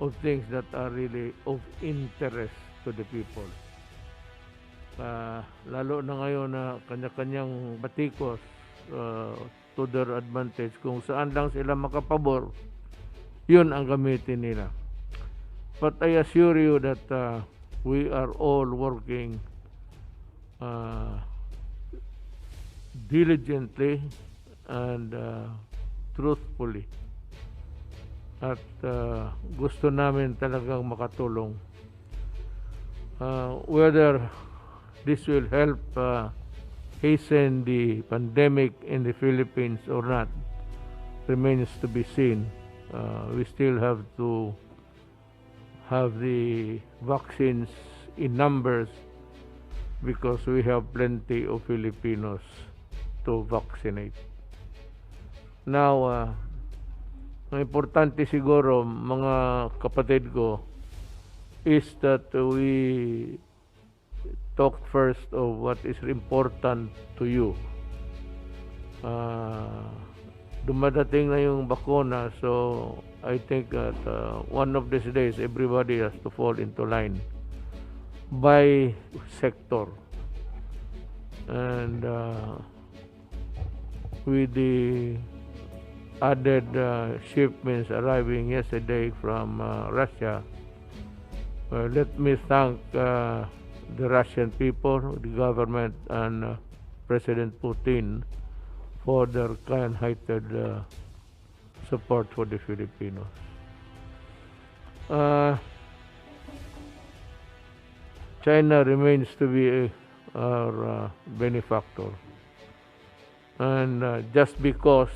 of things that are really of interest to the people. Lalo na ngayon na kanya-kanyang batikos to their advantage. Kung saan lang sila makapabor, yun ang gamitin nila. But I assure you that we are all working diligently and truthfully. At gusto namin talagang makatulong. Whether this will help hasten the pandemic in the Philippines or not remains to be seen. We still have to have the vaccines in numbers because we have plenty of Filipinos to vaccinate. Now, ang importante siguro, mga kapatid ko, is that we talk first of what is important to you. Dumadating na yung bakuna, so I think that one of these days, everybody has to fall into line by sector. And with the added shipments arriving yesterday from Russia, let me thank the Russian people, the government, and President Putin for their kind-hearted support for the Filipinos. China remains to be our benefactor. And just because,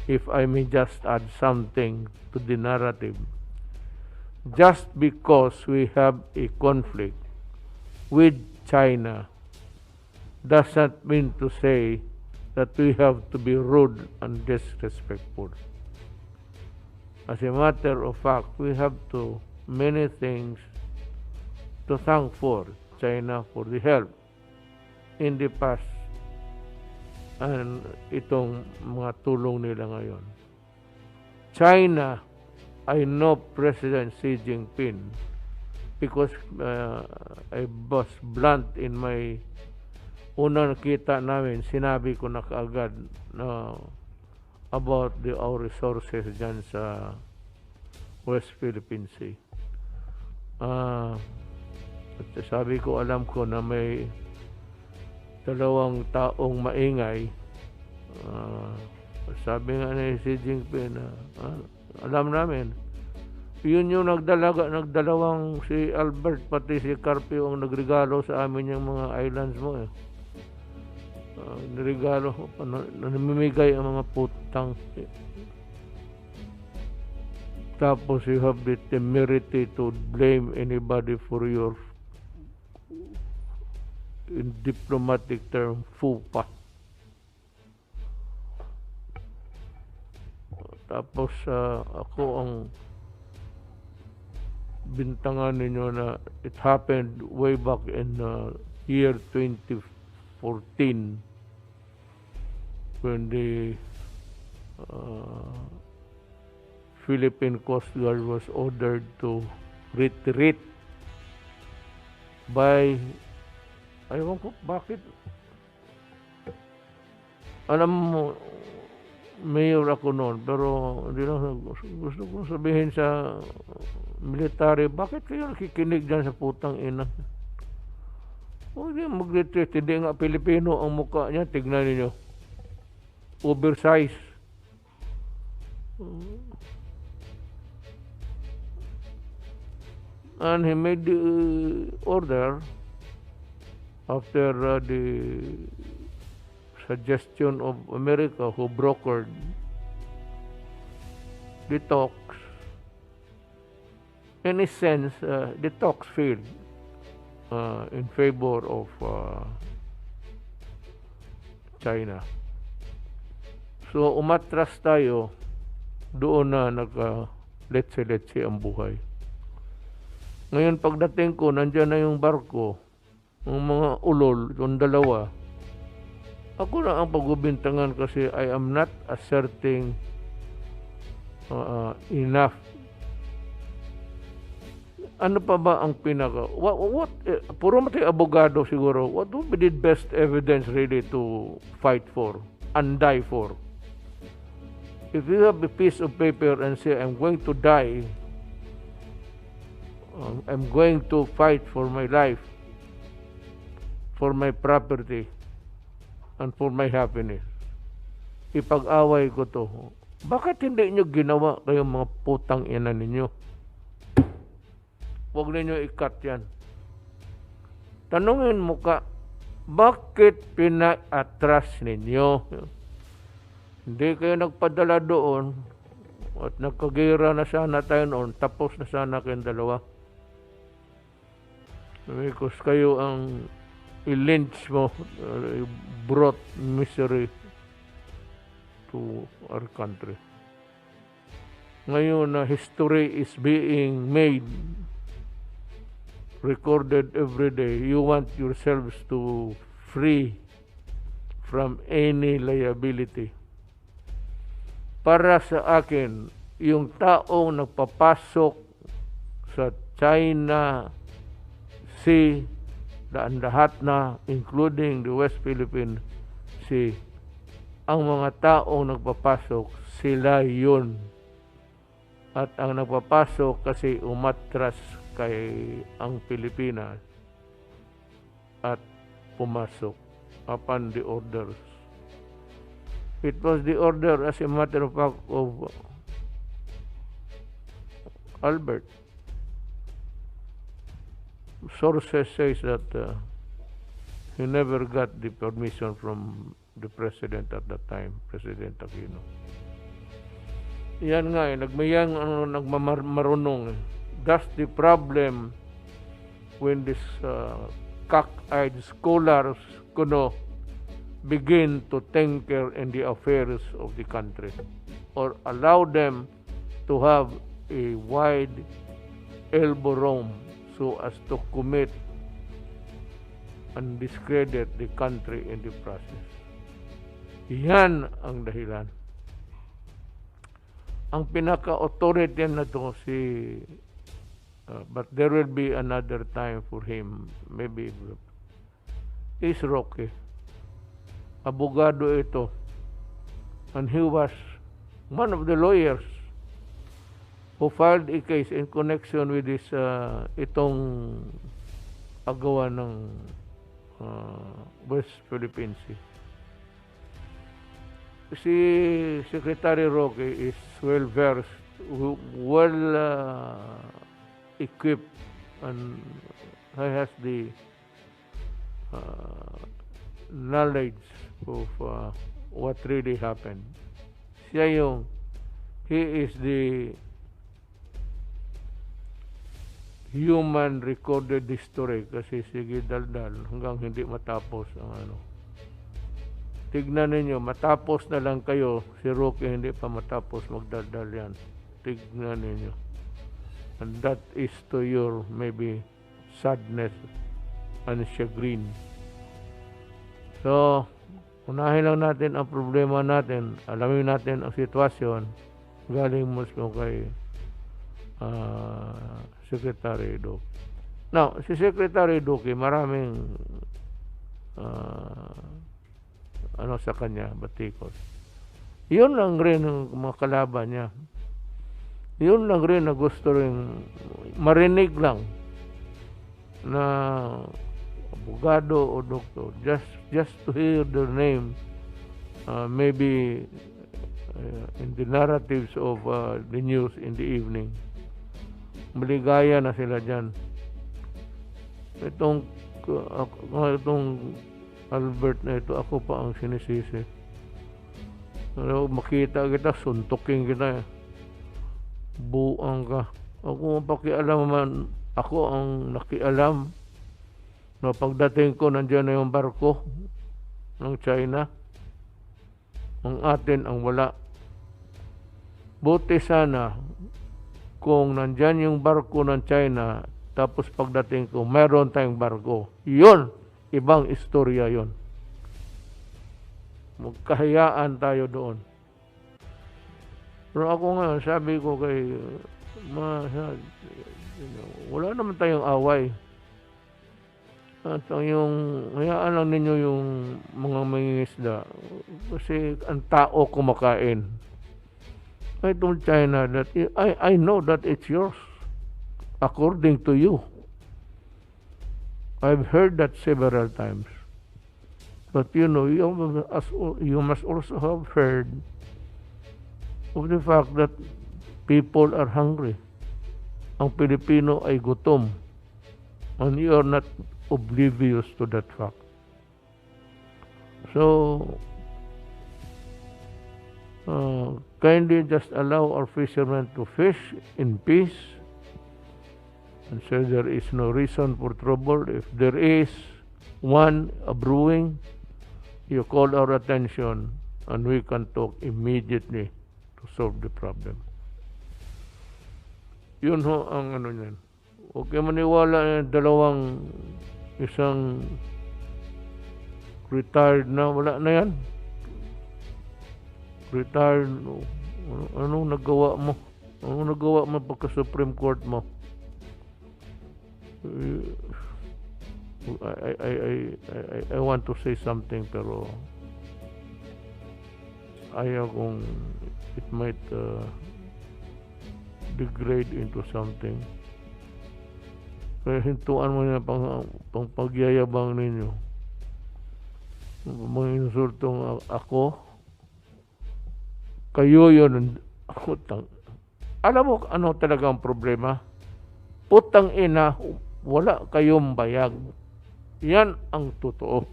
if I may just add something to the narrative, just because we have a conflict with China does not mean to say that we have to be rude and disrespectful. As a matter of fact, we have many things to thank for China for the help in the past and itong mga tulong nila ngayon. China, I know President Xi Jinping because I was blunt in my unang nakita namin, sinabi ko na kaagad about our resources dyan sa West Philippine Sea. At sabi ko, alam ko na may dalawang taong maingay. Sabi nga ni Xi Jinping na alam namin, yun yung nagdalawang si Albert pati si CARPIO ang nagregalo sa amin yung mga islands mo eh. Nirigalo, namimigay ang mga putang. Tapos you have the temerity to blame anybody for your, in diplomatic term, fupa. Tapos ako ang bintangan ninyo na it happened way back in year 2014 when the Philippine Coast Guard was ordered to retreat by, ayaw ko bakit, alam mo, mayor ako noon, pero hindi lang gusto kong sabihin sa military, bakit kayo nakikinig dyan sa putang ina? Huwag niya mag-retreat, hindi nga Pilipino ang mukha niya, tignan niyo, oversize. And he made the order after the suggestion of America, who brokered the talks. In a sense, the talks failed in favor of China. So umatras tayo, doon na nagka-letse-letse ang buhay. Ngayon pagdating ko, nandyan na yung barko, yung mga ulol, yung dalawa. Ako na ang pagbubintangan kasi I am not asserting enough. Ano pa ba ang pinaka puro matay abogado siguro, what would be the best evidence really to fight for and die for? If you have a piece of paper and say, I'm going to die, I'm going to fight for my life, for my property, and for my happiness, ipag-away ko to, bakit hindi nyo ginawa kayong mga putang ina ninyo? Huwag ninyo ikat yan. Tanungin mo ka, bakit pina-atras ninyo? Hindi kayo nagpadala doon at nagkagira na sana tayo noon, tapos na sana kayong dalawa. Because kayo ang i-lynch mo, brought misery to our country. Ngayon na history is being made, recorded every day, you want yourselves to free from any liability. Para sa akin, yung taong nagpapasok sa China Sea, lahat na, including the West Philippine Sea, ang mga taong nagpapasok, sila yun. At ang nagpapasok kasi umatras kay ang Pilipinas at pumasok upon the orders. It was the order, as a matter of fact, of Albert. Sources says that he never got the permission from the president at that time, President Aquino. Yan nga nagmayang nagmamarunong. That's the problem when this cock-eyed scholars kuno begin to tinker in the affairs of the country, or allow them to have a wide elbow room so as to commit and discredit the country in the process. Yan ang dahilan. Ang pinaka-authority na to but there will be another time for him, maybe, is Roque. Abogado ito, and he was one of the lawyers who filed a case in connection with this itong agawa ng West Philippine Sea. Si Secretary Roque is well versed, well equipped, and he has the knowledge of what really happened. He is the human recorded history, kasi sige daldal hanggang hindi matapos ang ano. Tignan ninyo, matapos na lang kayo, si Roque hindi pa matapos magdaldal yan. Tignan ninyo. And that is to your maybe sadness and chagrin. So, unahin lang natin ang problema natin, alamin natin ang sitwasyon, galing mismo kay Secretary Duque. Now, si Secretary Duque, maraming sa kanya, batikos. Yun lang rin ang mga kalaban niya. Yun lang rin na gusto rin marinig lang na abogado o doktor, just to hear their name, maybe in the narratives of the news in the evening. Maligaya na sila dyan. Itong Albert na ito, ako pa ang sinisisi. Makita kita, suntukin kita. Buang ka. Ako ang pakialam man, ako ang nakialam na pagdating ko, nandiyan na yung barko ng China. Ang atin ang wala. Buti sana kung nandyan yung barko ng China, tapos pagdating ko, meron tayong barko. Yun! Ibang istorya yon. Magkahiyaan tayo doon. Pero ako nga, sabi ko kay, wala naman tayong away. At hayaan lang ninyo yung mga mangingisda. Kasi ang tao kumakain. I told China that I know that it's yours. According to you. I've heard that several times. But you must also have heard of the fact that people are hungry. Ang Pilipino ay gutom. And you are not oblivious to that fact. So, kindly just allow our fishermen to fish in peace and say there is no reason for trouble. If there is one brewing, you call our attention and we can talk immediately to solve the problem. Yun ho ang ano niyan. Huwag kayo maniwala dalawang isang retired na, wala na yan. Retired, anong nagawa mo? Anong nagawa mo pagka Supreme Court mo? I want to say something pero ayaw kung it might degrade into something. Kaya hintuan mo na pang pagyayabang ninyo. Mga insultong ako, kayo yun, alam mo ano talaga ang problema? Putang ina, wala kayong bayag. Yan ang totoo.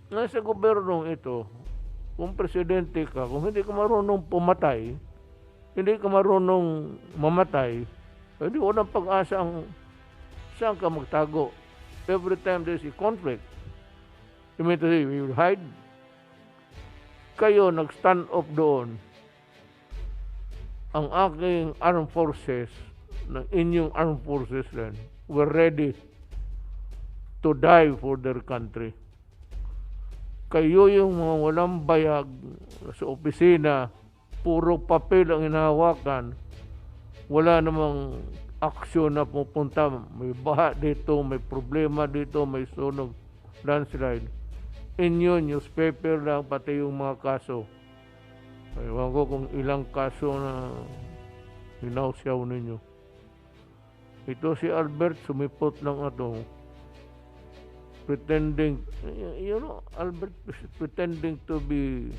Nasa gobyernong ito, kung presidente ka, kung hindi ka marunong pumatay, hindi ka marunong mamatay, hindi walang pag-asa saan ka magtago. Every time there's a conflict, you mean to say, we will hide? Kayo nag-stand up doon. Ang aking armed forces, ng inyong armed forces rin, were ready to die for their country. Kayo yung mga walang bayag sa opisina, puro papel ang hinahawakan, wala namang aksyon na pupunta. May baha dito, may problema dito, may sunog, landslide. Inyo, newspaper lang, pati yung mga kaso. Ewan ko kung ilang kaso na hinawsyaw ninyo. Ito si Albert, sumipot lang ito. Pretending, Albert is pretending to be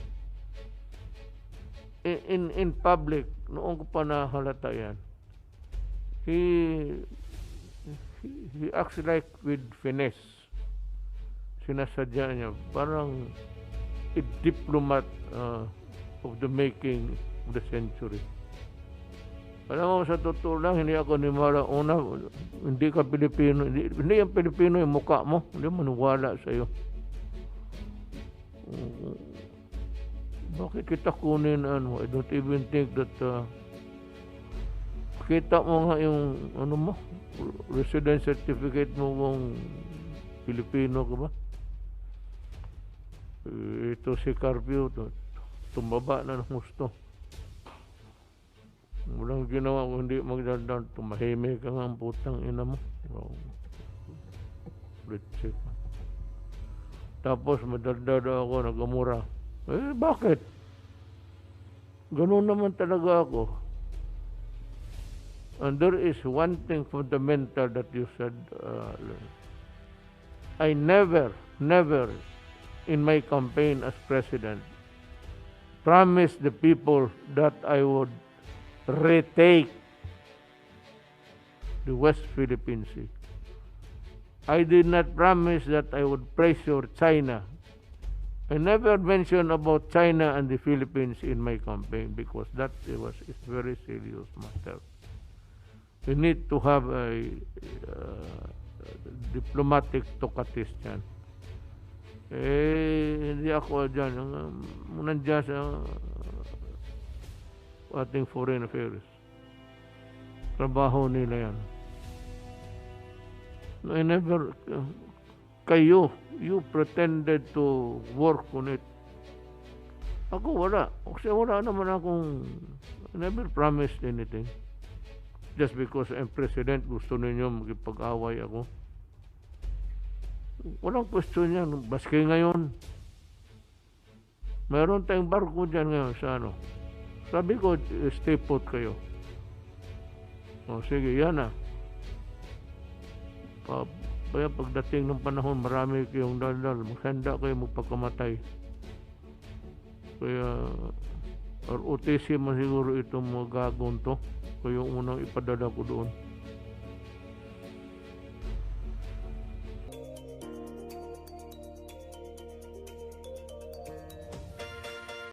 in public. Noong ko pa nahalata yan. He acts like with finesse. Sinasadya niya, parang a diplomat of the making of the century. Alam mo, sa totoo lang, hindi ako nimala. Una, hindi ka Pilipino. Hindi yung Pilipino yung mukha mo. Hindi maniwala sa'yo. Bakit kita kunin, I don't even think that, kita mo nga yung, mo, resident certificate mo kung Pilipino ka ba? Ito si CARPIO, tumaba na ng gusto. Walang ginawa kung hindi magdaldal, tumahimik ka nga ang putang ina mo. Let's tapos madaldal ako, nagamura. Bakit? Ganun naman talaga ako. And there is one thing fundamental that you said, I never in my campaign as president promised the people that I would retake the West Philippine Sea. I did not promise that I would pressure China. I never mentioned about China and the Philippines in my campaign because that was a very serious matter. We need to have a diplomatic tokatis dyan. Hindi ako dyan. Nandiyan sa ating foreign affairs. Trabaho nila yan. I never, you pretended to work on it. Ako wala. Kasi wala naman akong never promised anything. Just because I'm president, gusto ninyo magipag-away ako. Walang question yan. Baski ngayon, mayroon tayong barko dyan ngayon sa ano. Sabi ko, stay put kayo. O sige, yan na. Kaya pagdating ng panahon, marami kayong daldal. Maghanda kayo magpakamatay. Kaya ROTC man siguro itong mga gagawin to. Kaya yung unang ipadala ko doon.